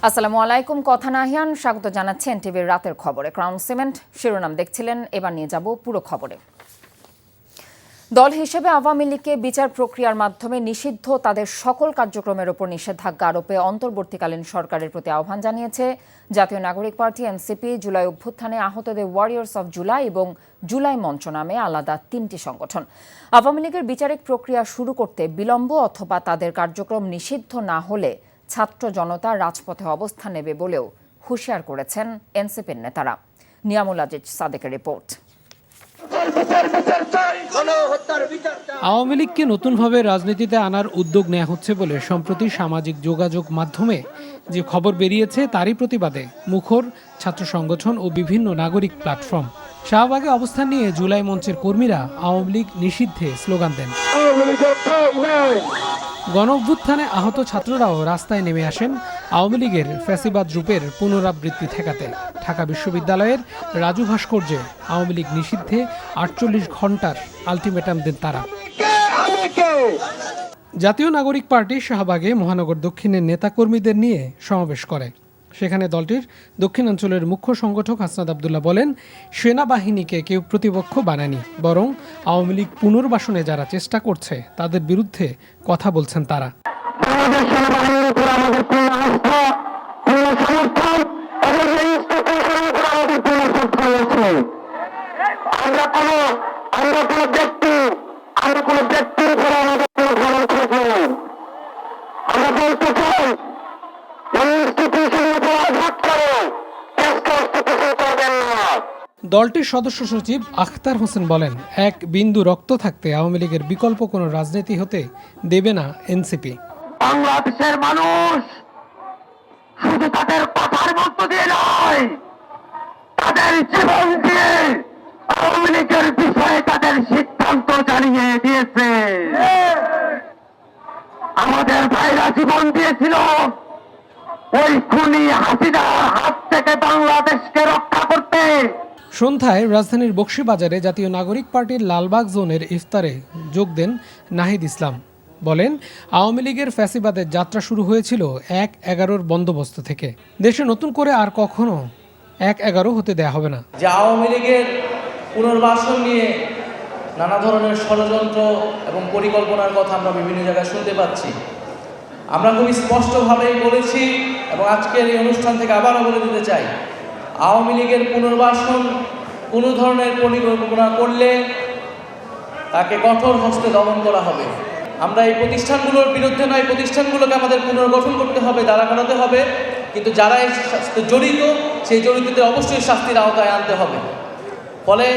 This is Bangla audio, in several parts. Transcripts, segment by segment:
আসসালামু আলাইকুম, কথা নাহিয়ান স্বাগত জানাচ্ছি এনটিভির রাতের খবরে। ক্রাউন সিমেন্ট শিরোনাম দেখছিলেন, এবার নিয়ে যাব পুরো খবরে। দল হিসেবে আওয়ামী লীগকে বিচার প্রক্রিয়ার মাধ্যমে নিষিদ্ধ তাদের সকল কার্যক্রমের ওপর নিষেধাজ্ঞা আরোপে অন্তর্বর্তীকালীন সরকারের প্রতি আহ্বান জানিয়েছে জাতীয় নাগরিক পার্টি এনসিপি। জুলাই অভ্যুত্থানে আহতদের ওয়ারিয়র্স অফ জুলাই এবং জুলাই মঞ্চ নামে আলাদা তিনটি সংগঠন। আওয়ামী লীগের বিচারিক প্রক্রিয়া শুরু করতে বিলম্ব অথবা তাদের কার্যক্রম নিষিদ্ধ না হলে ছাত্র জনতা রাজপথে অবস্থান নেবে বলেও হুঁশিয়ার করেছেন এনসিপির নেতারা। নিয়ামুল আজিজ সাদেকের রিপোর্ট। আওয়ামী লীগকে নতুনভাবে রাজনীতিতে আনার উদ্যোগ নেওয়া হচ্ছে বলে সম্প্রতি সামাজিক যোগাযোগ মাধ্যমে যে খবর বেরিয়েছে তারই প্রতিবাদে মুখর ছাত্র সংগঠন ও বিভিন্ন নাগরিক প্ল্যাটফর্ম। শাহবাগে অবস্থান নিয়ে জুলাই মঞ্চের কর্মীরা আওয়ামী লীগ নিষিদ্ধে স্লোগান দেন। গণঅভ্যুত্থানে আহত ছাত্ররাও রাস্তায় নেমে আসেন আওয়ামী লীগের ফ্যাসিবাদ রূপের পুনরাবৃত্তি ঠেকাতে। ঢাকা বিশ্ববিদ্যালয়ের রাজু ভাস্কর্যে আওয়ামী লীগ নিষিদ্ধে 48 ঘন্টার আলটিমেটাম দেন তারা। জাতীয় নাগরিক পার্টি শাহবাগে মহানগর দক্ষিণের নেতাকর্মীদের নিয়ে সমাবেশ করে। সেখানে দলটির দক্ষিণাঞ্চলের মুখ্য সংগঠক হাসনাত আবদুল্লাহ বলেন, সেনাবাহিনীকে কেউ প্রতিপক্ষ বানায়নি, বরং আওয়ামী লীগ পুনর্বাসনে যারা চেষ্টা করছে তাদের বিরুদ্ধে কথা বলছেন তারা। দলটির সদস্য সচিব আখতার হোসেন বলেন, এক বিন্দু রক্ত থাকতে আওয়ামী লীগের বিকল্প কোনো রাজনীতি হতে দেবে না এনসিপি। বাংলাদেশের মানুষ শুধু তাদের কথার মধ্য দিয়ে নয়, তাদের জীবন দিয়ে আওয়ামী লীগের বিষয়ে তাদের সিদ্ধান্ত জানিয়ে দিয়েছে। আমাদের ভাইরা জীবন দিয়েছিল ওই খুনি হাসিনার হাত থেকে বাংলাদেশকে রক্ষা করতে। সন্ধ্যায় রাজধানীর বকশীবাজারে জাতীয় নাগরিক পার্টির লালবাগ জোনের ইফতারে যোগ দেন নাহিদ ইসলাম। বলেন, আওয়ামী লীগের ফ্যাসিবাদের যাত্রা শুরু হয়েছিল 1/11 বন্দোবস্ত থেকে। দেশে নতুন করে আর কখনো 1/11 হতে দেয়া হবে না। যে আওয়ামী লীগের পুনর্বাসন নিয়ে নানা ধরনের ষড়যন্ত্র এবং পরিকল্পনার কথা আমরা বিভিন্ন জায়গায় শুনতে পাচ্ছি। আমরা খুব স্পষ্টভাবেই বলেছি এবং আজকের এই অনুষ্ঠান থেকে আবারও বলে দিতে চাই, আওয়ামী লীগের পুনর্বাসন কোনো ধরনের পরিকল্পনা করলে তাকে কঠোর হস্তে দমন করা হবে। আমরা এই প্রতিষ্ঠানগুলোর বিরুদ্ধে নয়, প্রতিষ্ঠানগুলোকে আমাদের পুনর্গঠন করতে হবে, দাঁড়া করাতে হবে, কিন্তু যারা এই জড়িত সেই জড়িতদের অবশ্যই শাস্তির আওতায় আনতে হবে। ফলে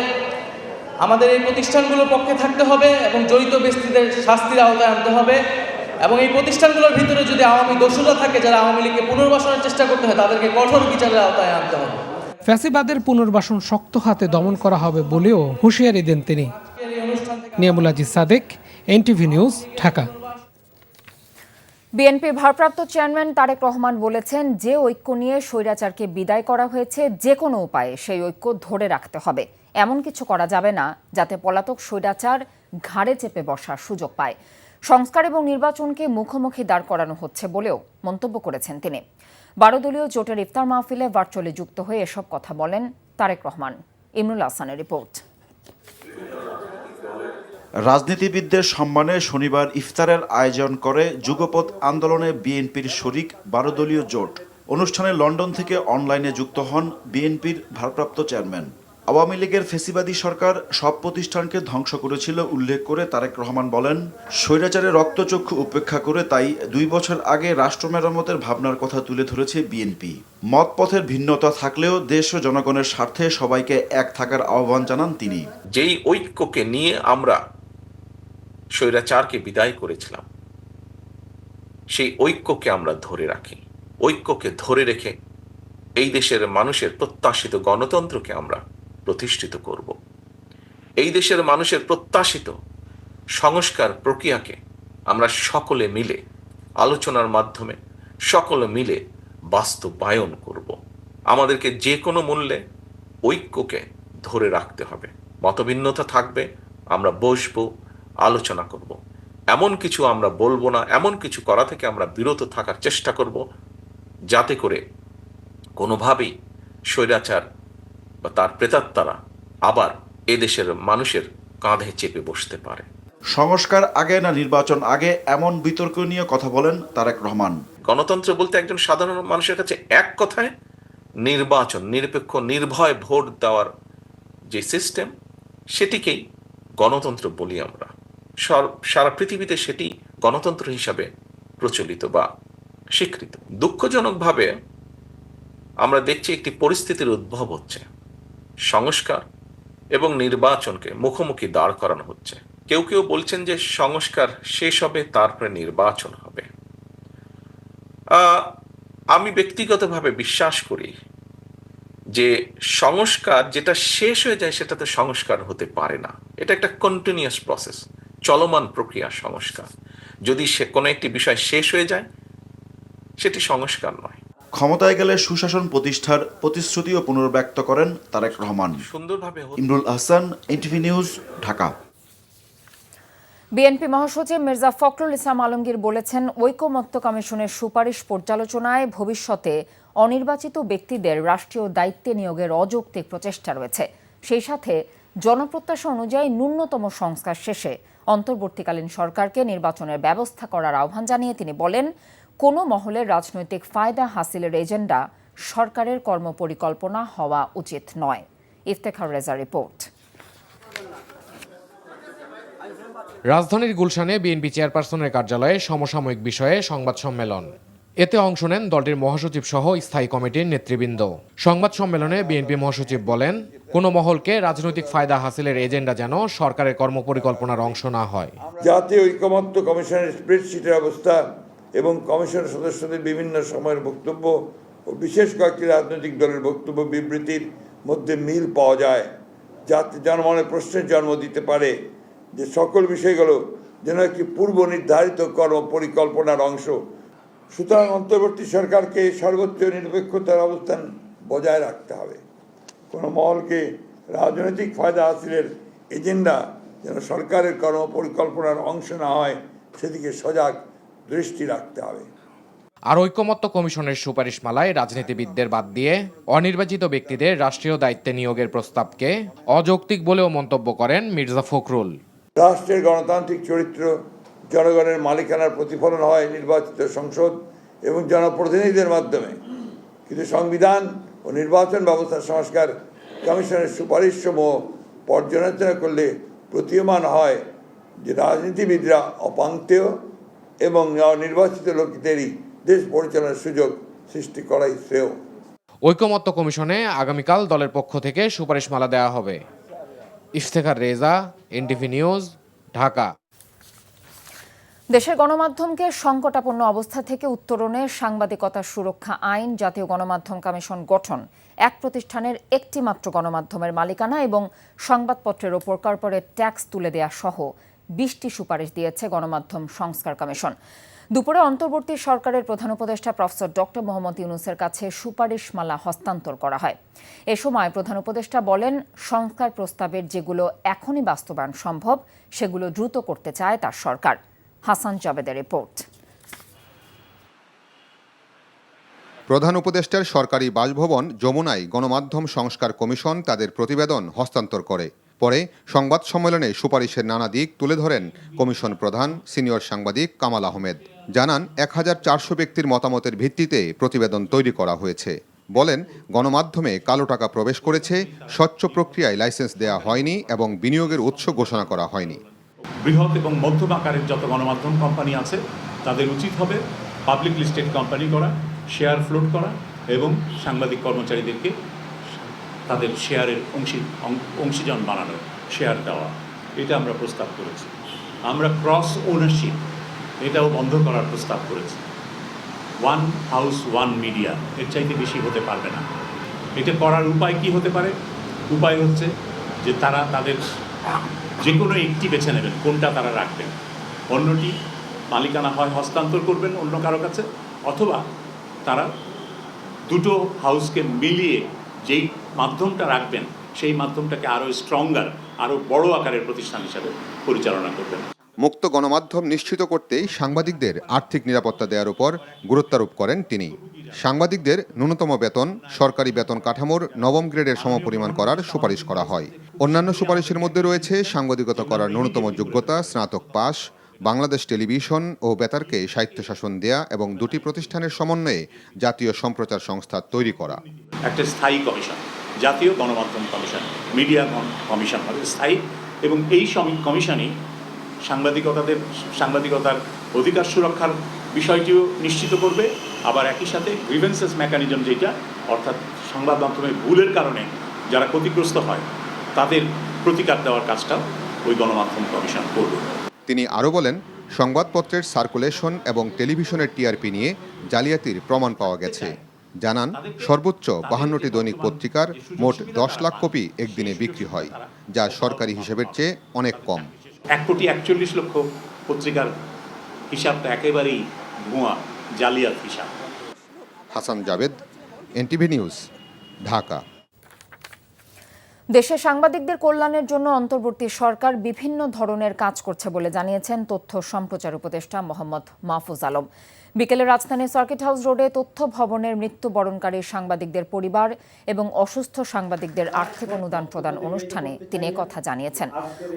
আমাদের এই প্রতিষ্ঠানগুলোর পক্ষে থাকতে হবে এবং জড়িত ব্যক্তিদের শাস্তির আওতায় আনতে হবে। এবং এই প্রতিষ্ঠানগুলোর ভিতরে যদি আওয়ামী দোষরা থাকে, যারা আওয়ামী লীগকে পুনর্বাসনের চেষ্টা করতে হয়, তাদেরকে কঠোর বিচারের আওতায় আনতে হবে। ফ্যাসিবাদের পুনর্বাসন শক্ত হাতে দমন করা হবে বলেও হুঁশিয়ারি দেন তিনি। Niamul Aziz Sadek, NTV news, Dhaka. বিএনপির ভারপ্রাপ্ত চেয়ারম্যান তারেক রহমান বলেছেন, যে ঐক্য নিয়ে স্বৈরাচারকে বিদায় করা হয়েছে, যে কোনো উপায়ে সেই ঐক্য ধরে রাখতে হবে। এমন কিছু করা যাবে না যাতে পলাতক স্বৈরাচার ঘাড়ে চেপে বসার সুযোগ পায়। সংস্কার এবং নির্বাচনকে মুখোমুখি দাঁড় করানো হচ্ছে বলেও মন্তব্য করেছেন তিনি। 12 দলীয় জোটের ইফতার মাহফিলে ভার্চুয়ালি যুক্ত হয়ে এসব কথা বলেন তারেক রহমান। ইমরুল হাসানের রিপোর্ট। রাজনীতিবিদদের সম্মানে শনিবার ইফতারের আয়োজন করে যুগপৎ আন্দোলনে বিএনপির শরিক 12 দলীয় জোট। অনুষ্ঠানে লন্ডন থেকে অনলাইনে যুক্ত হন বিএনপির ভারপ্রাপ্ত চেয়ারম্যান। আওয়ামী লীগের ফ্যাসিবাদী সরকার সব প্রতিষ্ঠানকে ধ্বংস করেছিল উল্লেখ করে তারেক রহমান বলেন, স্বৈরাচারের রক্তচক্ষু উপেক্ষা করে তাই 2 বছর আগে রাষ্ট্র মেরামতের ভাবনার কথা তুলে ধরেছে বিএনপি। মতপথের ভিন্নতা থাকলেও দেশ ও জনগণের স্বার্থে সবাইকে এক থাকার আহ্বান জানান তিনি। যেই ঐক্যকে নিয়ে আমরা স্বৈরাচারকে বিদায় করেছিলাম, সেই ঐক্যকে আমরা ধরে রাখি। ঐক্যকে ধরে রেখে এই দেশের মানুষের প্রত্যাশিত গণতন্ত্রকে আমরা প্রতিষ্ঠিত করব। এই দেশের মানুষের প্রত্যাশিত সংস্কার প্রক্রিয়াকে আমরা সকলে মিলে আলোচনার মাধ্যমে সকলে মিলে বাস্তবায়ন করব। আমাদেরকে যে কোনো মূল্যে ঐক্যকে ধরে রাখতে হবে। মতভিন্নতা থাকবে, আমরা বসবো, আলোচনা করব। এমন কিছু আমরা বলবো না, এমন কিছু করা থেকে আমরা বিরত থাকার চেষ্টা করব যাতে করে কোনোভাবেই স্বৈরাচার বা তার প্রেতাত্মারা আবার এদেশের মানুষের কাঁধে চেপে বসতে পারে। সংস্কার আগে না নির্বাচন আগে, এমন বিতর্ক নিয়ে কথা বলেন তারেক রহমান। গণতন্ত্র বলতে একজন সাধারণ মানুষের কাছে এক কথায় নির্বাচন, নিরপেক্ষ নির্ভয় ভোট দেওয়ার যে সিস্টেম, সেটিকেই গণতন্ত্র বলি আমরা। সারা পৃথিবীতে সেটি গণতন্ত্র হিসাবে প্রচলিত বা স্বীকৃত। দুঃখজনকভাবে আমরা দেখছি একটি পরিস্থিতির উদ্ভব হচ্ছে, সংস্কার এবং নির্বাচনকে মুখোমুখি দাঁড় করানো হচ্ছে। কেউ কেউ বলছেন যে সংস্কার শেষ হবে, তারপরে নির্বাচন হবে। আমি ব্যক্তিগতভাবে বিশ্বাস করি যে সংস্কার যেটা শেষ হয়ে যায় সেটা তো সংস্কার হতে পারে না। এটা একটা কন্টিনিউয়াস প্রসেস, চলমান প্রক্রিয়া সংস্কার। যদি সে কোনো একটি বিষয় শেষ হয়ে যায়, সেটি সংস্কার নয়। ক্ষমতায় গেলে সুশাসন প্রতিষ্ঠার প্রতিশ্রুতিও পুনর্ব্যক্ত করেন তারেক রহমান। সুন্দরভাবে Imrul Ahsan, NTV news, Dhaka. BNP মহাসচিব মির্জা ফখরুল ইসলাম আলমগীর বলেছেন, ঐকমত্য কমিশনের সুপারিশ পর্যালোচনায় ভবিষ্যতে অনির্বাচিত ব্যক্তিদের রাষ্ট্রীয় দায়িত্বে নিয়োগের অযৌক্তিক প্রচেষ্টা রয়েছে। সেই সাথে জনপ্রত্যাশা অনুযায়ী ন্যূনতম সংস্কার শেষে অন্তর্বর্তীকালীন সরকারকে নির্বাচনের ব্যবস্থা করার আহ্বান জানিয়ে তিনি বলেন, কোনো মহলের রাজনৈতিক ফায়দা হাসিলের এজেন্ডা সরকারের কর্মপরিকল্পনা হওয়া উচিত নয়। ইফতেখার রেজা রিপোর্ট। রাজধানীর গুলশানে বিএনপি চেয়ারপারসনের কার্যালয়ে সমসাময়িক বিষয়ে সংবাদ সম্মেলন। এতে অংশ নেন দলটির মহাসচিব সহ স্থায়ী কমিটির নেতৃবৃন্দ। সংবাদ সম্মেলনে বিএনপি মহাসচিব বলেন, কোনো মহলকে রাজনৈতিক ফায়দা হাসিলের এজেন্ডা যেন সরকারের কর্মপরিকল্পনার অংশ না হয়। জাতীয় ঐকমত্য কমিশনের স্প্রেডশিটের অবস্থা এবং কমিশন সদস্যদের বিভিন্ন সময়ের বক্তব্য ও বিশেষ কয়েকটি রাজনৈতিক দলের বক্তব্য বিবৃতির মধ্যে মিল পাওয়া যায়, যাতে জনমনে প্রশ্নের জন্ম দিতে পারে যে সকল বিষয়গুলো যেন একটি পূর্ব নির্ধারিত কর্মপরিকল্পনার অংশ। সুতরাং অন্তর্বর্তী সরকারকে সর্বোচ্চ নিরপেক্ষতার অবস্থান বজায় রাখতে হবে। কোনো মহলকে রাজনৈতিক ফায়দা হাসিলের এজেন্ডা যেন সরকারের কর্মপরিকল্পনার অংশ না হয়, সেদিকে সজাগ দৃষ্টি রাখতে হবে। আর ঐকমত্য কমিশনের সুপারিশমালায় রাজনীতিবিদদের বাদ দিয়ে অনির্বাচিত ব্যক্তিদের রাষ্ট্রীয় দায়িত্বে নিয়োগের প্রস্তাবকে অযৌক্তিক বলেও মন্তব্য করেন মির্জা ফখরুল। রাষ্ট্রের গণতান্ত্রিক চরিত্র জনগণের মালিকানার প্রতিফলন হয় নির্বাচিত সংসদ এবং জনপ্রতিনিধিদের মাধ্যমে, কিন্তু সংবিধান ও নির্বাচন ব্যবস্থা সংস্কার কমিশনের সুপারিশসমূহ পর্যালোচনা করলে প্রতীয়মান হয় যে রাজনীতিবিদরা অপাঙ্ক্তেয় এবং নির্বাচিত লোকদেরই দেশ পরিচালনার সুযোগ সৃষ্টি করাই শ্রেয়। ঐকমত্য কমিশনে আগামীকাল দলের পক্ষ থেকে সুপারিশমালা দেওয়া হবে। Iftekhar Reza, NTV news, Dhaka. দেশের গণমাধ্যমকে সংকটাপন্ন অবস্থা থেকে উত্তরণে সাংবাদিকতা সুরক্ষা আইন, জাতীয় গণমাধ্যম কমিশন গঠন, এক প্রতিষ্ঠানের একটি মাত্র গণমাধ্যমের মালিকানা এবং সংবাদপত্রের ওপর কর্পোরেট ট্যাক্স তুলে দেওয়া সহ 20টি সুপারিশ দিয়েছে গণমাধ্যম সংস্কার কমিশন। দুপুরে অন্তর্বর্তী সরকারের প্রধান উপদেষ্টা প্রফেসর ডক্টর মোহাম্মদ ইউনূসের কাছে সুপারিশমালা হস্তান্তর করা হয়। এ সময় প্রধান উপদেষ্টা বলেন, সংস্কার প্রস্তাবের যেগুলো এখনই বাস্তবায়ন সম্ভব সেগুলো দ্রুত করতে চায় তার সরকার। হাসান জাবেদের রিপোর্ট। প্রধান উপদেষ্টার সরকারি বাসভবন যমুনায় গণমাধ্যম সংস্কার কমিশন তাদের প্রতিবেদন হস্তান্তর করে। পরে সংবাদ সম্মেলনে সুপারিশের নানা দিক তুলে ধরেন কমিশন প্রধান সিনিয়র সাংবাদিক কামাল আহমেদ। জানান, 1400 ব্যক্তির মতামতের ভিত্তিতে প্রতিবেদন তৈরি করা হয়েছে। বলেন, গণমাধ্যমে কালো টাকা প্রবেশ করেছে, স্বচ্ছ প্রক্রিয়ায় লাইসেন্স দেওয়া হয়নি এবং বিনিয়োগের উৎস ঘোষণা করা হয়নি। বৃহৎ এবং মধ্যম আকারের যত গণমাধ্যম কোম্পানি আছে তাদের উচিত হবে পাবলিক লিস্টেড কোম্পানি করা, শেয়ার ফ্লোট করা এবং সাংবাদিক কর্মচারীদেরকে তাদের শেয়ারের অংশীজন বানানো, শেয়ার দেওয়া। এটা আমরা প্রস্তাব করেছি। আমরা ক্রস ওনারশিপ এটাও বন্ধ করার প্রস্তাব করেছি। ওয়ান হাউস ওয়ান মিডিয়া, এর চাইতে বেশি হতে পারবে না। এটা করার উপায় কি হতে পারে? উপায় হচ্ছে যে তারা তাদের যে কোনো একটি বেছে নেবেন, কোনটা তারা রাখবেন। অন্যটি মালিকানা হয় হস্তান্তর করবেন অন্য কারো কাছে, অথবা তারা দুটো হাউসকে মিলিয়ে যেই মাধ্যমটা রাখবেন সেই মাধ্যমটাকে আরও স্ট্রঙ্গার, আরও বড় আকারের প্রতিষ্ঠান হিসাবে পরিচালনা করবেন। মুক্ত গণমাধ্যম নিশ্চিত করতেই সাংবাদিকদের আর্থিক নিরাপত্তা দেওয়ার উপর গুরুত্বারোপ করেন তিনি। সাংবাদিকদের ন্যূনতম বেতন সরকারি বেতন কাঠামোর 9ম গ্রেডের সমপরিমাণ করার সুপারিশ করা হয়। অন্যান্য সুপারিশের মধ্যে রয়েছে সাংবাদিকতা করার ন্যূনতম যোগ্যতা স্নাতক পাস, বাংলাদেশ টেলিভিশন ও বেতারকে স্বায়ত্তশাসন দেয়া এবং দুটি প্রতিষ্ঠানের সমন্বয়ে জাতীয় সম্প্রচার সংস্থা তৈরি করা। একটা স্থায়ী কমিশন, জাতীয় গণমাধ্যম কমিশন, মিডিয়া কমিশন হবে স্থায়ী, এবং এই কমিশনই সাংবাদিকতার অধিকার সুরক্ষার বিষয়টিও নিশ্চিত করবে। আবার একই সাথে গ্রিভেন্সেস মেকানিজম, যেটা অর্থাৎ সংবাদ মাধ্যমে ভুলের কারণে যারা ক্ষতিগ্রস্ত হয় তাদের প্রতিকার দেওয়ার কাজটাও ওই গণমাধ্যম কমিশন করবে। তিনি আরও বলেন, সংবাদপত্রের সার্কুলেশন এবং টেলিভিশনের টিআরপি নিয়ে জালিয়াতির প্রমাণ পাওয়া গেছে। জানান, সর্বোচ্চ 52টি দৈনিক পত্রিকার মোট 10 লাখ কপি একদিনে বিক্রি হয়, যা সরকারি হিসেবের চেয়ে অনেক কম। 1,41,00,000 পত্রিকার হিসাবটা একেবারেই ভুয়া, জালিয়াত হিসাব। Hasan Jabed, NTV news, Dhaka. দেশে সাংবাদিকদের কল্যাণের জন্য অন্তর্বর্তী সরকার বিভিন্ন ধরনের কাজ করছে বলে জানিয়েছেন তথ্য সম্প্রচার উপদেষ্টা মোহাম্মদ মাহফুজ আলম। বিকেলে রাজধানীর সার্কিট হাউস রোডে তথ্য ভবনের মৃত্যুবরণকারী সাংবাদিকদের পরিবার এবং অসুস্থ সাংবাদিকদের আর্থিক অনুদান প্রদান অনুষ্ঠানে তিনি একথা জানিয়েছেন।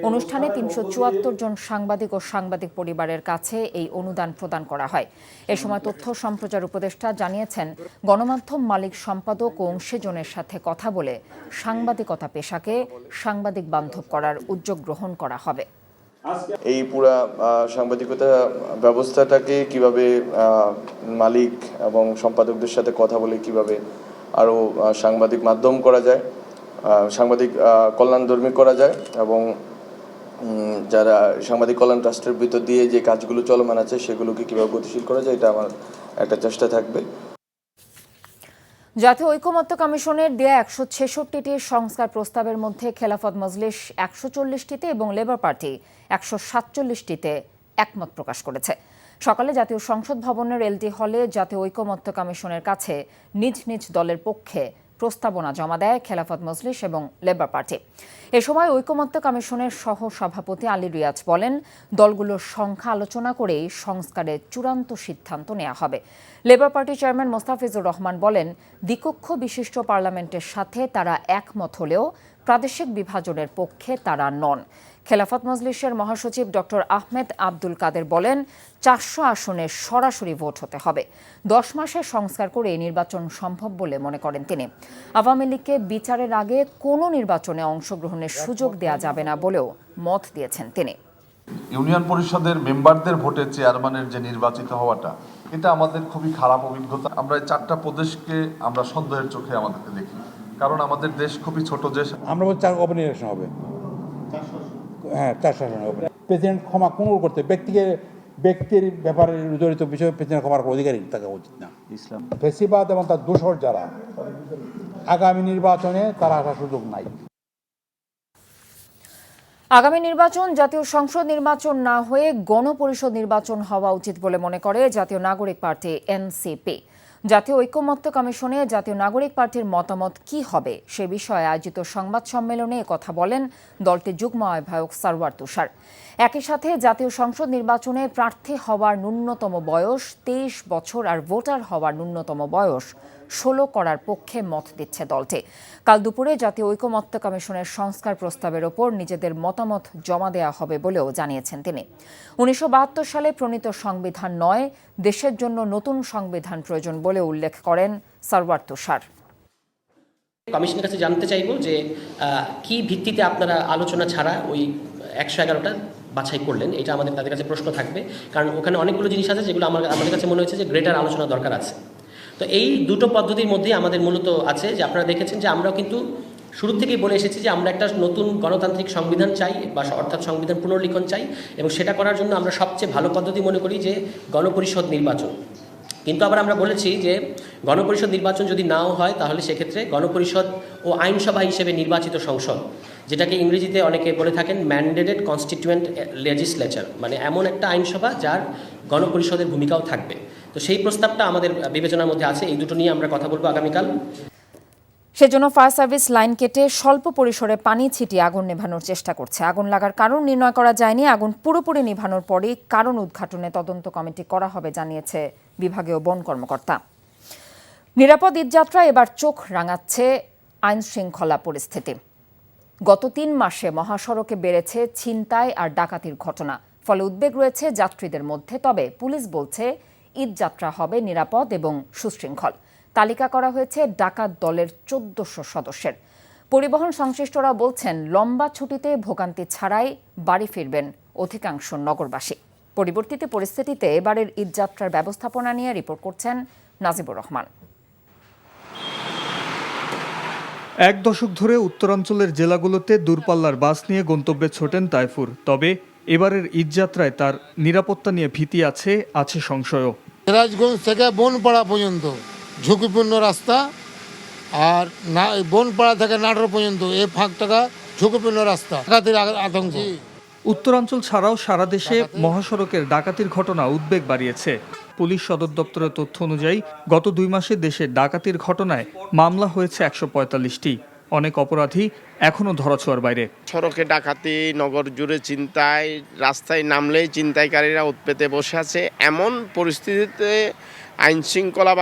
অনুষ্ঠানে 374 জন সাংবাদিক ও সাংবাদিক পরিবারের কাছে এই অনুদান প্রদান করা হয়। এ সময় তথ্য সম্প্রচার উপদেষ্টা জানিয়েছেন, গণমাধ্যম মালিক সম্পাদক ও অংশীজনের সাথে কথা বলে সাংবাদিকতা পেশাকে সাংবাদিক বান্ধব করার উদ্যোগ গ্রহণ করা হবে। এই পুরা সাংবাদিকতা ব্যবস্থাটাকে কিভাবে মালিক এবং সম্পাদকদের সাথে কথা বলে কিভাবে আরও সাংবাদিক মাধ্যম করা যায়, সাংবাদিক কল্যাণধর্মী করা যায়, এবং যারা সাংবাদিক কল্যাণ ট্রাস্টের ভিতর দিয়ে যে কাজগুলো চলমান আছে সেগুলোকে কিভাবে গতিশীল করা যায়, এটা আমার একটা চেষ্টা থাকবে। জাতীয় ঐকমত্য কমিশনের দেয়া 166টি সংস্কার প্রস্তাবের মধ্যে খেলাফত মজলিস 140টিতে এবং লেবার পার্টি 147টিতে একমত প্রকাশ করেছে। সকালে জাতীয় সংসদ ভবনের এলটি হলে জাতীয় ঐকমত্য কমিশনের কাছে নিজ নিজ দলের পক্ষে প্রস্তাবনা জমা দেয় খেলাফত মজলিস এবং লেবার পার্টি। এ সময় ঐকমত্য কমিশনের সহ সভাপতি আলী রিয়াজ বলেন, দলগুলোর সংখ্যা আলোচনা করেই সংস্কারের চূড়ান্ত সিদ্ধান্ত নেওয়া হবে। লেবার পার্টির চেয়ারম্যান মোস্তাফিজুর রহমান বলেন, দ্বিকক্ষ বিশিষ্ট পার্লামেন্টের সাথে তারা একমত হলেও প্রাদেশিক বিভাজনের পক্ষে তারা নন। খেলাফত মজলিসের মহাসচিব ডক্টর আহমেদ আব্দুল কাদের বলেন, 400 আসনে সরাসরি ভোট হতে হবে। 10 মাসে সংস্কার করে নির্বাচন সম্ভব বলে মনে করেন তিনি। আওয়ামী লীগকে বিচারের আগে কোনো নির্বাচনে অংশগ্রহণের সুযোগ দেয়া যাবে না বলেও মত দিয়েছেন তিনি। ইউনিয়ন পরিষদের মেম্বারদের ভোটে চেয়ারম্যানের যে নির্বাচিত হওয়াটা, এটা আমাদের খুবই খারাপ অভিজ্ঞতা। আমরা এই 4টা প্রদেশকে আমরা সন্দেহের চোখে আমাদেরকে দেখি, কারণ আমাদের দেশ খুবই ছোট দেশ। আমরা বলছি 4 ওপেন ইলেকশন হবে। হ্যাঁ, 4 শাসন হবে। প্রেসিডেন্ট ক্ষমা কোনো করতে ব্যক্তির ব্যাপারে জড়িত বিষয়ে প্রেসিডেন্ট ক্ষমার অধিকারী থাকা উচিত না। ইসলাম ফেসিবাদ এবং তার দোসর যারা, আগামী নির্বাচনে তারা আসার সুযোগ নাই। আগামী নির্বাচন জাতীয় সংসদ নির্বাচন না হয়ে গণপরিষদ নির্বাচন হওয়া উচিত বলে মনে করে জাতীয় নাগরিক পার্টি এনসিপি। জাতীয় ঐকমত্য কমিশনে জাতীয় নাগরিক পার্টির মতামত কি হবে সে বিষয়ে আয়োজিত সংবাদ সম্মেলনে কথা বলেন দলটির যুগ্ম আহ্বায়ক সারওয়ার তুষার। একই সাথে জাতীয় সংসদ নির্বাচনে প্রার্থী হওয়ার ন্যূনতম বয়স 23 বছর আর ভোটার হওয়ার ন্যূনতম বয়স 16 করার পক্ষে মত দিচ্ছে দলটি। কাল দুপুরে জাতীয় ঐকমত্য কমিশনের সংস্কার প্রস্তাবের ওপর নিজেদের মতামত জমা দেওয়া হবে বলেও জানিয়েছেন তিনি। 1972 সালে প্রণীত সংবিধান নয়, দেশের জন্য নতুন সংবিধান প্রয়োজন বলে উল্লেখ করেন সারওয়ার তুষার। কমিশনের কাছে জানতে চাইব যে কি ভিত্তিতে আপনারা আলোচনা ছাড়া ওই 111টা বাছাই করলেন, এটা আমাদের তাদের কাছে প্রশ্ন থাকবে, কারণ ওখানে অনেকগুলো জিনিস আছে যেগুলো আমাদের কাছে মনে হয়েছে যে গ্রেটার আলোচনা দরকার আছে। তো এই দুটো পদ্ধতির মধ্যেই আমাদের মূলত আছে যে আপনারা দেখেছেন যে আমরাও কিন্তু শুরু থেকেই বলে এসেছি যে আমরা একটা নতুন গণতান্ত্রিক সংবিধান চাই, বা অর্থাৎ সংবিধান পুনর্লিখন চাই, এবং সেটা করার জন্য আমরা সবচেয়ে ভালো পদ্ধতি মনে করি যে গণপরিষদ নির্বাচন। কিন্তু আবার আমরা বলেছি যে গণপরিষদ নির্বাচন যদি নাও হয় তাহলে সেক্ষেত্রে গণপরিষদ ও আইনসভা হিসেবে নির্বাচিত সংসদ, যেটাকে ইংরেজিতে অনেকে বলে থাকেন ম্যান্ডেটেড কনস্টিটিউয়েন্ট লেজিসলেচার, মানে এমন একটা আইনসভা যার গণপরিষদের ভূমিকাও থাকবে। তো সেই প্রস্তাবটা আমাদের বিবেচনার মধ্যে আছে। এই দুটো নিয়ে আমরা কথা বলবো আগামীকাল। সেজন্য ফায়ার সার্ভিস লাইন কেটে স্বল্প পরিসরে পানি ছিটিয়ে আগুন নেভানোর চেষ্টা করছে। আগুন লাগার কারণ নির্ণয় করা যায়নি। আগুন পুরোপুরি নিভানোর পরই কারণ উদ্ঘাটনে তদন্ত কমিটি করা হবে জানিয়েছে বিভাগীয় বন কর্মকর্তা। নিরাপদ ঈদযাত্রা এবার চোখ রাঙাচ্ছে আইন শৃঙ্খলা পরিস্থিতি। গত ৩ মাসে মহাসড়কে বেড়েছে ছিনতাই আর ডাকাতির ঘটনা, ফলে উদ্বেগ রয়েছে যাত্রীদের মধ্যে। তবে পুলিশ বলছে ঈদযাত্রা হবে নিরাপদ এবং সুশৃঙ্খল। তালিকা করা হয়েছে ডাকাত দলের ১৪০০ সদস্যের। পরিবহন সংশ্লিষ্টরা বলছেন লম্বা ছুটিতে ভোগান্তি ছাড়াই বাড়ি ফিরবেন অধিকাংশ নগরবাসী। পরিবর্তিত পরিস্থিতিতে এবারের ঈদযাত্রার ব্যবস্থাপনা নিয়ে রিপোর্ট করছেন নাজিবুর রহমান। ১ দশক ধরে উত্তরাঞ্চলের জেলাগুলোতে দূরপাল্লার বাস নিয়ে গন্তব্যে ছোটেন তাইফুর। তবে এবারের ঈদযাত্রায় তার নিরাপত্তা নিয়ে ভীতি আছে সংশয়ও। সিরাজগঞ্জ থেকে বনপাড়া পর্যন্ত ঝুঁকিপূর্ণ রাস্তা, আর বনপাড়া থেকে নাটোর পর্যন্ত এই ফাঁকটা ঝুঁকিপূর্ণ রাস্তা, ডাকাতির আতঙ্ক। উত্তরাঞ্চল ছাড়াও সারা দেশে মহাসড়কের ডাকাতির ঘটনা উদ্বেগ বাড়িয়েছে। পুলিশ সদর দপ্তরের তথ্য অনুযায়ী গত 2 মাসে দেশে ডাকাতির ঘটনায় মামলা হয়েছে ১৪৫টি। অনেক অপরাধী এখনো ধরাছোঁয়ার বাইরে। সড়কে ডাকাতি, নগর জুড়ে ছিনতাই, রাস্তায় নামলেই ছিনতাইকারীরা উৎপেতে বসে আছে। এমন পরিস্থিতিতে আইন শৃঙ্খলা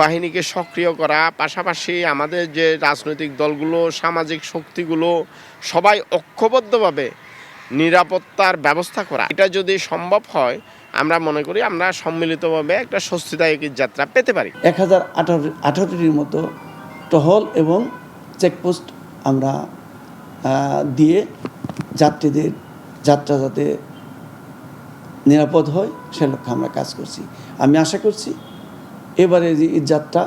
বাহিনীকে সক্রিয় করা, পাশাপাশি আমাদের যে রাজনৈতিক দলগুলো, সামাজিক শক্তিগুলো সবাই ঐক্যবদ্ধভাবে নিরাপত্তার ব্যবস্থা করা, এটা যদি সম্ভব হয় আমরা মনে করি আমরা সম্মিলিতভাবে একটা স্বস্তিদায়ক যাত্রা পেতে পারি। 1018টির মতো টহল এবং চেকপোস্ট আমরা দিয়ে যাত্রীদের যাত্রা যাতে নিরাপদ হয় সে লক্ষ্যে আমরা কাজ করছি। আমি আশা করছি এবারে যে যাত্রা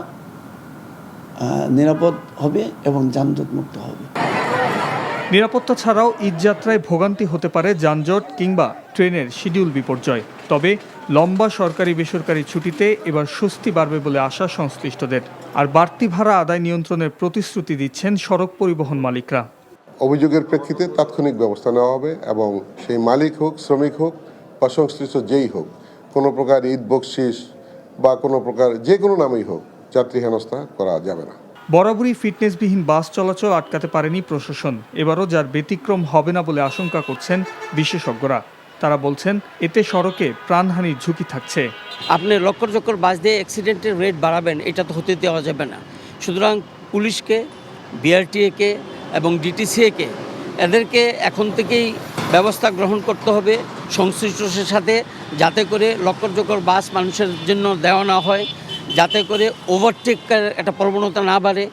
নিরাপদ হবে এবং যানজট মুক্ত হবে। নিরাপত্তা ছাড়াও ঈদযাত্রায় ভোগান্তি হতে পারে যানজট কিংবা ট্রেনের শিডিউল বিপর্যয়। তবে লম্বা সরকারি বেসরকারি ছুটিতে এবার স্বস্তি বাড়বে বলে আশা সংশ্লিষ্টদের। আর বাড়তি ভাড়া আদায় নিয়ন্ত্রণের প্রতিশ্রুতি দিচ্ছেন সড়ক পরিবহন মালিকরা। অভিযোগের প্রেক্ষিতে তাৎক্ষণিক ব্যবস্থা নেওয়া হবে এবং সেই মালিক হোক, শ্রমিক হোক বা সংশ্লিষ্ট যেই হোক, কোনো প্রকার ঈদ বকশিস বা কোনো প্রকার যে কোনো নামেই হোক যাত্রী হেনস্থা করা যাবে না। বরাবরই ফিটনেসবিহীন বাস চলাচল আটকাতে পারেনি প্রশাসন। এবারও যার ব্যতিক্রম হবে না বলে আশঙ্কা করছেন বিশেষজ্ঞরা। তারা বলছেন এতে সড়কে প্রাণহানির ঝুঁকি থাকছে। আপনি লক্কর বাস দিয়ে অ্যাক্সিডেন্টের রেট বাড়াবেন, এটা তো হতে দেওয়া যাবে না। সুতরাং পুলিশকে, বিআরটিএকে এবং ডিটিসিএকে এদেরকে এখন থেকেই ব্যবস্থা গ্রহণ করতে হবে সংশ্লিষ্টদের সাথে, যাতে করে লক্কর বাস মানুষের জন্য দেওয়া না হয়, যাতে করে ওভারটেকের একটা প্রবণতা না বাড়ে।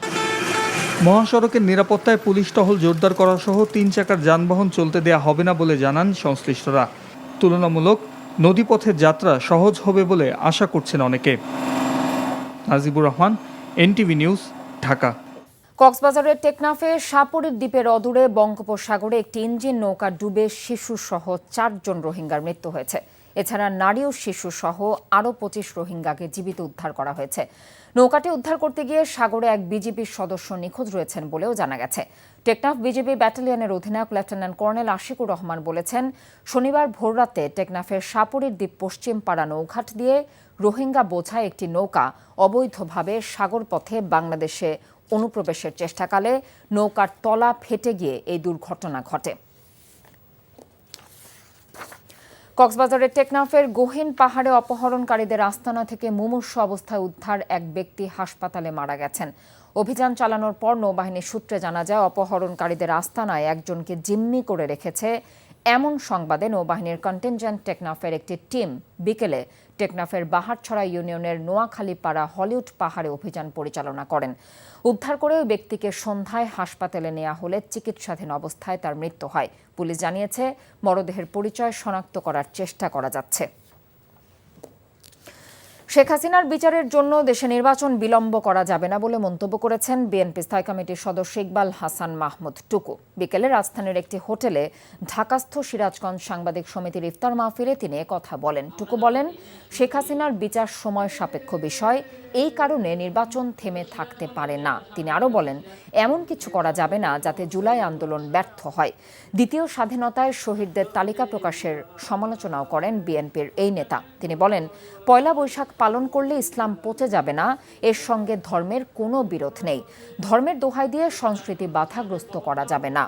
মহাসড়কের নিরাপত্তায় পুলিশ টহল জোরদার করা সহ 3 চাকার যানবাহন চলতে দেয়া হবে না বলে জানান সংশ্লিষ্টরা। তুলনামূলক নদীপথের যাত্রা সহজ হবে বলে আশা করছেন অনেকে। Najibur Rahman, NTV news, Dhaka. কক্সবাজারের টেকনাফে সাপুরের দ্বীপের অদূরে বঙ্গোপসাগরে একটি ইঞ্জিন নৌকা ডুবে শিশুসহ 4 জন রোহিঙ্গার মৃত্যু হয়েছে। এছাড়া নারী ও শিশুসহ আরও 25 রোহিঙ্গাকে জীবিত উদ্ধার করা হয়েছে। নৌকাটি উদ্ধার করতে গিয়ে সাগরে এক বিজিবির সদস্য নিখোঁজ রয়েছেন বলেও জানা গেছে। টেকনাফ বিজিবি ব্যাটালিয়নের অধিনায়ক লেফটেন্যান্ট কর্নেল আশিকুর রহমান বলেছেন, শনিবার ভোররাতে টেকনাফের সাপুরের দ্বীপ পশ্চিম পাড়া নৌঘাট দিয়ে রোহিঙ্গা বোঝায় একটি নৌকা অবৈধভাবে সাগর পথে বাংলাদেশে অনুপ্রবেশের চেষ্টাকালে নৌকার তলা ফেটে গিয়ে এই দুর্ঘটনা ঘটে। কক্সবাজারের টেকনাফের গহীন পাহাড়ে অপহরণকারীদের আস্তানা থেকে মুমূর্ষু অবস্থায় উদ্ধার এক ব্যক্তি হাসপাতালে মারা গেছেন। অভিযান চালানোর পর নৌবাহিনীর সূত্রে জানা যায়, অপহরণকারীদের আস্তানায় একজনকে জিম্মি করে রেখেছে। এমন সংবাদে নৌবাহিনীর কন্টিনজেন্ট টেকনাফের একটি টিম বিকেলে টেকনাফের বাহারছড়া ইউনিয়নের নোয়াখালীপাড়া হলিউড পাহাড়ে অভিযান পরিচালনা করেন। উদ্ধার করে ওই ব্যক্তিকে সন্ধ্যায় হাসপাতালে নেওয়া হলে চিকিৎসাধীন অবস্থায় তার মৃত্যু হয়। পুলিশ জানিয়েছে, মরদেহের পরিচয় শনাক্ত করার চেষ্টা করা যাচ্ছে। শেখ হাসিনার বিচারের জন্য দেশে নির্বাচন বিলম্ব করা যাবে না বলে মন্তব্য করেছেন বিএনপি স্থায়ী কমিটির সদস্য ইকবাল হাসান মাহমুদ টুকু। বিকেলে রাজধানীর একটি হোটেলে ঢাকাস্থ সিরাজগঞ্জ সাংবাদিক সমিতির ইফতার মাহফিলে তিনি কথা বলেন। টুকু বলেন, শেখ হাসিনার বিচার সময় সাপেক্ষ বিষয়, এই কারণে নির্বাচন থেমে থাকতে পারে না। তিনি আরও বলেন, এমন কিছু করা যাবে না যাতে জুলাই আন্দোলন ব্যর্থ হয়। দ্বিতীয় স্বাধীনতায় শহীদদের তালিকা প্রকাশের সমালোচনাও করেন বিএনপির এই নেতা। তিনি বলেন, পয়লা বৈশাখ পালন করলে ইসলাম পচে যাবে না, এর সঙ্গে ধর্মের কোনো বিরোধ নেই। ধর্মের দোহাই দিয়ে সংস্কৃতি বাধাগ্রস্ত করা যাবে না।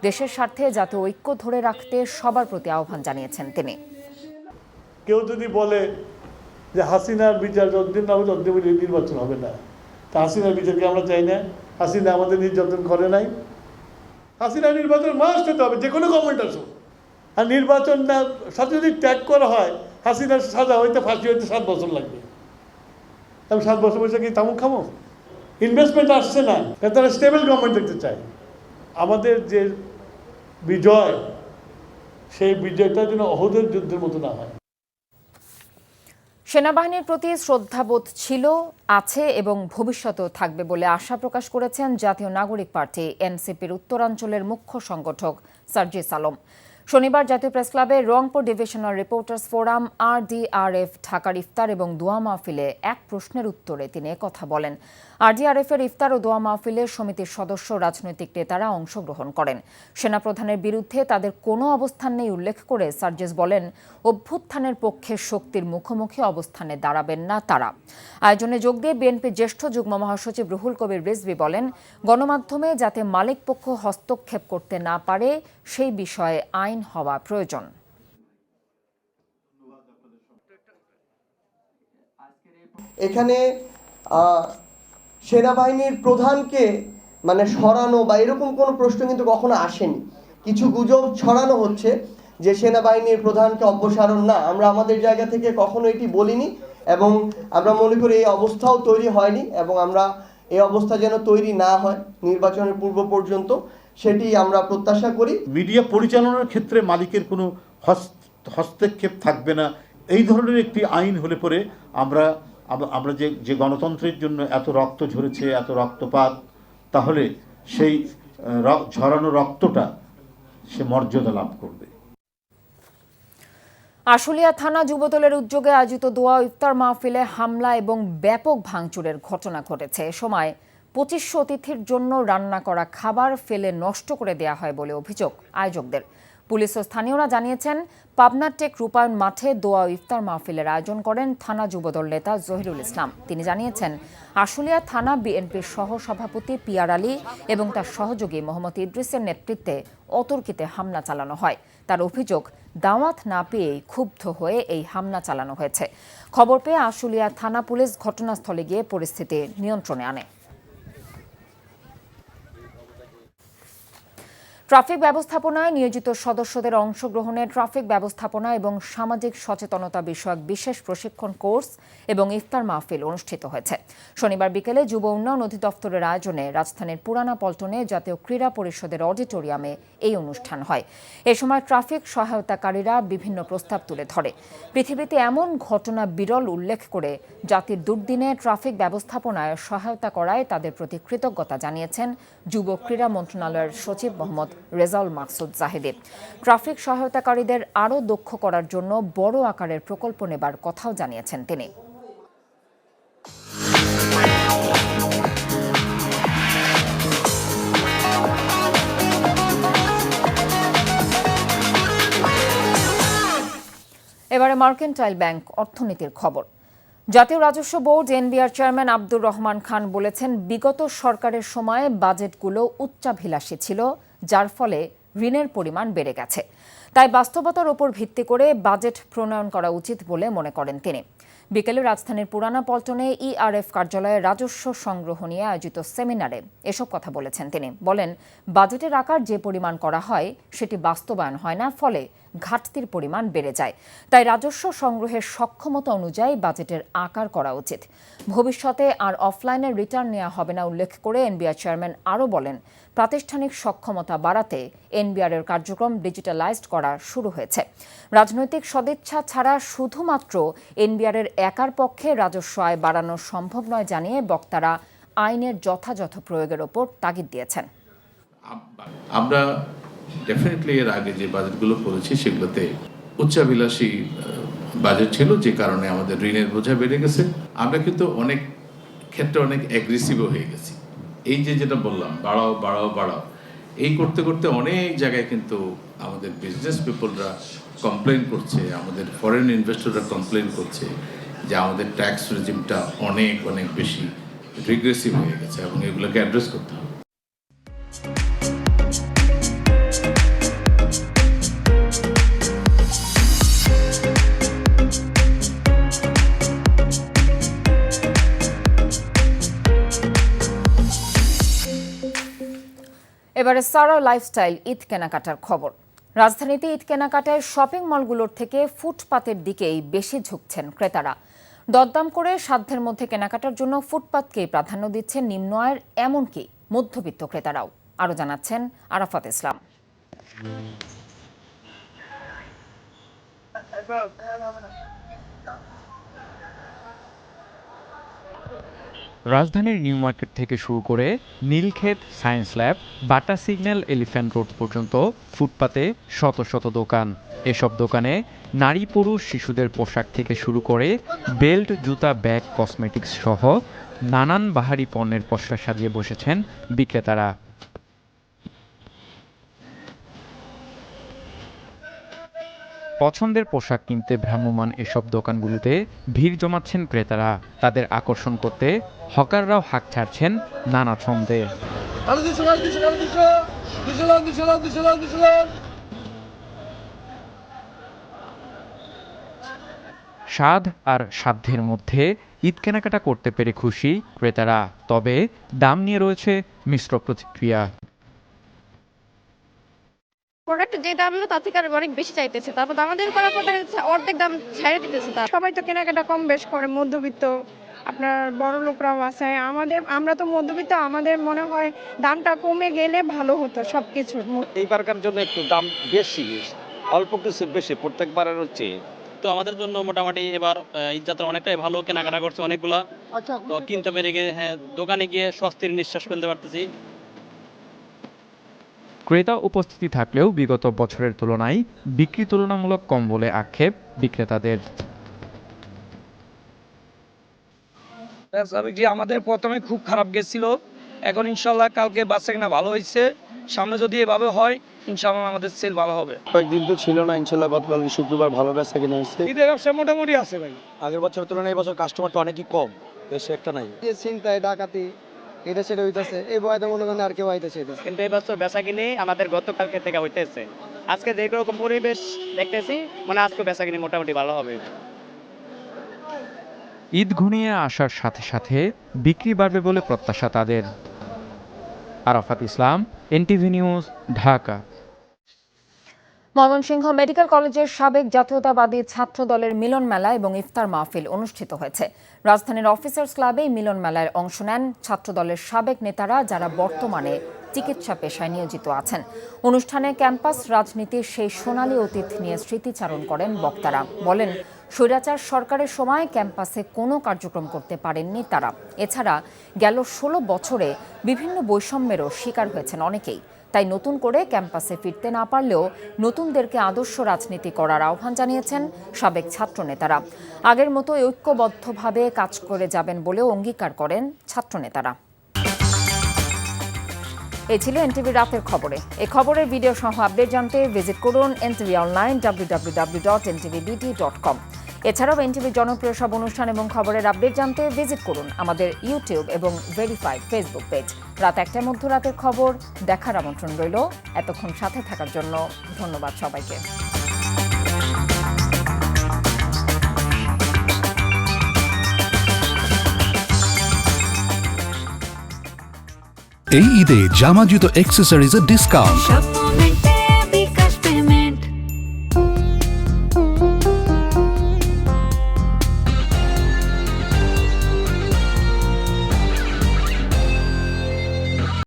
দেশের স্বার্থে জাতীয় ঐক্য ধরে রাখতে সবার প্রতি আহ্বান জানিয়েছেন তিনি। কেউ যদি বলে যে হাসিনার বিচার যতদিন না হবে ততদিন নির্বাচন হবে না, তা হাসিনার বিচারকে আমরা চাই না? হাসিনা আমাদের নির্যাতন করে নাই? হাসিনা নির্বাচন মাস্ট হতে হবে, যে কোনো গভর্নমেন্ট আসুক। আর নির্বাচন না সাথে যদি ত্যাগ করা হয়, হাসিনার সাজা হইতে ফাঁসি হইতে 7 বছর লাগবে। আমি 7 বছর বসে কি তামুক খামো? ইনভেস্টমেন্ট আসছে না, তারা স্টেবল গভর্নমেন্ট দেখতে চায়। আমাদের যে বিজয়, সেই বিজয়টা যেন অহদের যুদ্ধের মতো না হয়। সেনাবাহিনীর প্রতি শ্রদ্ধাবোধ ছিল, আছে এবং ভবিষ্যতেও থাকবে বলে আশা প্রকাশ করেছেন জাতীয় নাগরিক পার্টি এনসিপির উত্তরাঞ্চলের মুখ্য সংগঠক সার্জিস আলম। শনিবার জাতীয় প্রেস ক্লাবে Rangpur divisional reporters forum RDRF ঢাকার ইফতার এবং দোয়া মাহফিলে এক প্রশ্নের উত্তরে তিনি একথা বলেন। RDRF-এর ইফতার ও দোয়া মাহফিলে সমিতির সদস্য রাজনৈতিক নেতারা অংশগ্রহণ করেন। সেনাপ্রধানের বিরুদ্ধে তাদের কোনো অবস্থান নেই উল্লেখ করে সার্জিস বলেন, অভ্যুত্থানের পক্ষে শক্তির মুখোমুখি অবস্থানে দাঁড়াবেন না তারা। আয়োজনে যোগ দিয়ে বিএনপির জ্যেষ্ঠ যুগ্ম মহাসচিব রুহুল কবির রিজভী বলেন, গণমাধ্যমে যাতে মালিকপক্ষ হস্তক্ষেপ করতে না পারে সেই বিষয়ে আইন হওয়া প্রয়োজন। এখানে সেনাবাহিনীর প্রধানকে সরানো বা এরকম কোনো প্রশ্ন কিন্তু কখনো আসেনি। কিছু গুজব ছড়ানো হচ্ছে যে সেনাবাহিনীর প্রধানকে অপসারণ না, আমরা আমাদের জায়গা থেকে কখনো এটি বলিনি এবং আমরা মনে করি এই অবস্থাও তৈরি হয়নি এবং আমরা এই অবস্থা যেন তৈরি না হয় নির্বাচনের পূর্ব পর্যন্ত, সেটি আমরা প্রত্যাশা করি। মিডিয়া পরিচালনার ক্ষেত্রে মালিকের কোনো হস্তক্ষেপ থাকবে না, এই ধরনের একটি আইন হলে পরে আমরা যে গণতন্ত্রের জন্য এত রক্ত ঝরেছে, এত রক্তপাত, তাহলে সেই ঝরানো রক্তটা সে মর্যাদা লাভ করবে। আশুলিয়া থানা যুবদলের উদ্যোগে আয়োজিত দোয়া ইফতার মাহফিলে হামলা এবং ব্যাপক ভাঙচুরের ঘটনা ঘটেছে। এ সময় 2500 অতিথির জন্য রান্না করা খাবার ফেলে নষ্ট করে দেয়া হয় বলে অভিযোগ আয়োজকদের। পুলিশ ও স্থানীয়রা জানিয়েছেন, পাবনা টেক রূপায়ণ মাঠে দোয়া ইফতার মাহফিলের আয়োজন করেন থানা যুবদল নেতা জহিরুল ইসলাম। তিনি জানিয়েছেন, আশুলিয়া থানা বিএনপির সহসভাপতি পিয়ার আলী এবং তার সহযোগী মোহাম্মদ ইদ্রিসের নেতৃত্বে অতর্কিতে হামলা চালানো হয়। তার অভিযোগ, দাওয়াত না পেয়েই ক্ষুব্ধ হয়ে এই হামলা চালানো হয়েছে। খবর পেয়ে আশুলিয়া থানা পুলিশ ঘটনাস্থলে গিয়ে পরিস্থিতি নিয়ন্ত্রণে আনে। ট্রাফিক ব্যবস্থাপনায় নিয়োজিত সদস্যদের অংশগ্রহণে ট্রাফিক ব্যবস্থাপনা এবং সামাজিক সচেতনতা বিষয়ক বিশেষ প্রশিক্ষণ কোর্স এবং ইফতার মাহফিল অনুষ্ঠিত হয়েছে। শনিবার বিকেলে যুব উন্নয়ন অধিদপ্তরের আয়োজনে রাজধানীর পুরানা পল্টনে জাতীয় ক্রীড়া পরিষদের অডিটোরিয়ামে এই অনুষ্ঠান হয়। এ সময় ট্রাফিক সহায়তাকারীরা বিভিন্ন প্রস্তাব তুলে ধরে। পৃথিবীতে এমন ঘটনা বিরল উল্লেখ করে জাতির দুর্দিনে ট্রাফিক ব্যবস্থাপনায় সহায়তা করায় তাদের প্রতি কৃতজ্ঞতা জানিয়েছেন যুব ক্রীড়া মন্ত্রণালয়ের সচিব মোহাম্মদ রেজাউল মাকসুদ জাহিদি। ট্রাফিক সহায়তাকারীদের আরও দক্ষ করার জন্য বড় আকারের প্রকল্প নেবার কথাও জানিয়েছেন তিনি। এবারে মার্কেন্টাইল ব্যাংক অর্থনীতির খবর। জাতীয় রাজস্ব board NBR chairman Abdur Rahman Khan বলেছেন, বিগত সরকারের সময়ে বাজেটগুলো উচ্চাভিলাষী ছিল, যার ফলে ঋণের পরিমাণ বেড়ে গেছে। তাই বাস্তবতার উপর ভিত্তি করে বাজেট প্রণয়ন করা উচিত বলে মনে করেন তিনি। বিকেলে রাজধানীর পুরানা পল্টনে ইআরএফ কার্যালয়ে রাজস্ব সংগ্রহ নিয়ে আয়োজিত সেমিনারে এসব কথা বলেছেন তিনি। বলেন, বাজেটের আকার যে পরিমাণ করা হয় সেটি বাস্তবায়ন হয় না, ফলে ঘাটতির পরিমাণ বেড়ে যায়। তাই রাজস্ব সংগ্রহের সক্ষমতা অনুযায়ী বাজেটের আকার করা উচিত। ভবিষ্যতে আর অফলাইনে রিটার্ন নেওয়া হবে না উল্লেখ করে এনবিআর চেয়ারম্যান আরও বলেন, প্রাতিষ্ঠানিক সক্ষমতা বাড়াতে এনবিআর এর কার্যক্রম ডিজিটালাইজড করা শুরু হয়েছে। রাজনৈতিক সদিচ্ছা ছাড়া শুধুমাত্র এনবিআর এর একার পক্ষে রাজস্ব আয় বাড়ানো সম্ভব নয় জানিয়ে বক্তারা আইনের যথাযথ প্রয়োগের ওপর তাগিদ দিয়েছেন। আমরা ডেফিনেটলি এর আগে যে বাজেটগুলো করেছি সেগুলোতে উচ্চাভিলাষী বাজেট ছিল, যে কারণে আমাদের ঋণের বোঝা বেড়ে গেছে। আমরা কিন্তু অনেক ক্ষেত্রে অনেক অ্যাগ্রেসিভও হয়ে গেছি। এই যেটা বললাম, বাড়াও বাড়াও বাড়াও, এই করতে করতে অনেক জায়গায় কিন্তু আমাদের বিজনেস পিপলরা কমপ্লেন করছে, আমাদের ফরেন ইনভেস্টররা কমপ্লেন করছে যে আমাদের ট্যাক্স রেজিমটা অনেক অনেক বেশি রিগ্রেসিভ হয়ে গেছে এবং এগুলোকে অ্যাড্রেস করতে হবে। এবারে সারা লাইফস্টাইল ঈদ কেনাকাটার খবর। রাজধানীতে ঈদ কেনাকাটায় শপিং মলগুলোর থেকে ফুটপাতের দিকেই বেশি ঝুঁকছেন ক্রেতারা। দরদাম করে সাধ্যের মধ্যে কেনাকাটার জন্য ফুটপাতকেই প্রাধান্য দিচ্ছেন নিম্ন আয়ের এমনকি মধ্যবিত্ত ক্রেতারাও। আরও জানাচ্ছেন আরাফাত ইসলাম। রাজধানীর নিউ মার্কেট থেকে শুরু করে নীলক্ষেত, সায়েন্স ল্যাব, বাটা সিগন্যাল, এলিফ্যান্ট রোড পর্যন্ত ফুটপাতে শত শত দোকান। এসব দোকানে নারী, পুরুষ, শিশুদের পোশাক থেকে শুরু করে বেল্ট, জুতা, ব্যাগ, কসমেটিক্স সহ নানান বাহারি পণ্যের পসরা সাজিয়ে বসেছেন বিক্রেতারা। পছন্দের পোশাক কিনতে ভ্রাম্যমাণ এসব দোকানগুলোতে ভিড় জমাচ্ছেন ক্রেতারা। তাদের আকর্ষণ করতে হকাররাও হাঁক ছাড়ছেন নানা ছন্দে। স্বাদ আর সাধ্যের মধ্যে ঈদ কেনাকাটা করতে পেরে খুশি ক্রেতারা, তবে দাম নিয়ে রয়েছে মিশ্র প্রতিক্রিয়া। প্রোডাক্ট যে দাম হলো তার থেকে অনেক বেশি চাইতেছে, তারপর আমাদের করার পর অর্ধেক দাম ছেড়ে দিতেছে। সবাই তো কেনাকাটা কম বেশ করে, মধ্যবিত্ত আপনার বড় লোকরাও আছে, আমরা তো মধ্যবিত্ত, আমাদের মনে হয় দামটা কমে গেলে ভালো হতো সবকিছুর। এইবারকার জন্য একটু দাম বেশি, অল্প কিছু বেশি প্রত্যেকবারের হচ্ছে। তো আমাদের জন্য মোটামুটি এবার ঈদ যাত্রা অনেকটাই ভালো, কেনাকাটা করছে অনেকগুলা, তো কিনতে পেরে গিয়ে দোকানে গিয়ে স্বস্তির নিঃশ্বাস ফেলতে পারতেছি। ক্রেতা উপস্থিতি থাকলেও বিগত বছরের তুলনায় বিক্রি তুলনামূলক কম বলে আক্ষেপ বিক্রেতাদের। আমাদের প্রথমে খুব খারাপ গেছিল, এখন ইনশাল্লাহ কালকে বাচ্চা কিনা ভালো হয়েছে, সামনে যদি এভাবে হয় ইনশাল্লাহ আমাদের সেল ভালো হবে। কয়েকদিন তো ছিল না, ইনশাল্লাহ গতকাল শুক্রবার ভালো বেচা কিনা হয়েছে। ঈদের ব্যবসা মোটামুটি আছে ভাই, আগের বছরের তুলনায় এবছর কাস্টমারটা অনেকই কম, বেশি একটা নাই। চিন্তায় ডাকাতি এটা সেটা হইতেছে, এই বয়সে মনে করেন আর কেউ হইতেছে, কিন্তু এই বছর বেচা কিনে আমাদের গতকালকে থেকে হইতেছে। আজকে যে রকম পরিবেশ দেখতেছি, মানে আজকে বেচা কিনে মোটামুটি ভালো হবে। ঈদ ঘনিয়ে আসার সাথে সাথে বিক্রি বাড়বে বলে প্রত্যাশা তাদের। Arafat Islam, NTV news, Dhaka. Mymensingh medical কলেজের সাবেক জাতীয়তাবাদী ছাত্র দলের মিলন মেলা এবং ইফতার মাহফিল অনুষ্ঠিত হয়েছে। রাজধানীর অফিসার্স ক্লাবে মিলন মেলায় অংশ নেন ছাত্র দলের সাবেক নেতারা, যারা বর্তমানে চিকিৎসা পেশায় নিয়োজিত আছেন। অনুষ্ঠানে ক্যাম্পাস রাজনীতির সেই সোনালী অতীত নিয়ে স্মৃতিচারণ করেন বক্তারা। বলেন, স্বৈরাচার সরকারের সময় ক্যাম্পাসে কোনো কার্যক্রম করতে পারেননি তারা। এছাড়া গেল 16 বছরে বিভিন্ন বৈষম্যেরও শিকার হয়েছেন অনেকেই। তাই নতুন করে ক্যাম্পাসে ফিরতে না পারলেও নতুনদেরকে আদর্শ রাজনীতি করার আহ্বান জানিয়েছেন সাবেক ছাত্র নেতারা। আগের মতো ঐক্যবদ্ধভাবে কাজ করে যাবেন বলেও অঙ্গীকার করেন ছাত্র নেতারা। এই ছিল এনটিভি রাতের খবরে। এই খবরের ভিডিও সহ আপডেট জানতে ভিজিট করুন এনটিভি অনলাইন www.ntvbt.com। এছাড়াও এনটিভির জনপ্রিয় সব অনুষ্ঠান এবং খবরের আপডেট জানতে ভিজিট করুন আমাদের ইউটিউব এবং ভেরিফাইড ফেসবুক পেজ। রাত 1টায় মধ্যরাতের খবর দেখার আমন্ত্রণ রইল। এতক্ষণ সাথে থাকার জন্য ধন্যবাদ সবাইকে। এই ঈদে জামা জুতো অ্যাক্সেসরিজের ডিসকাউন্ট।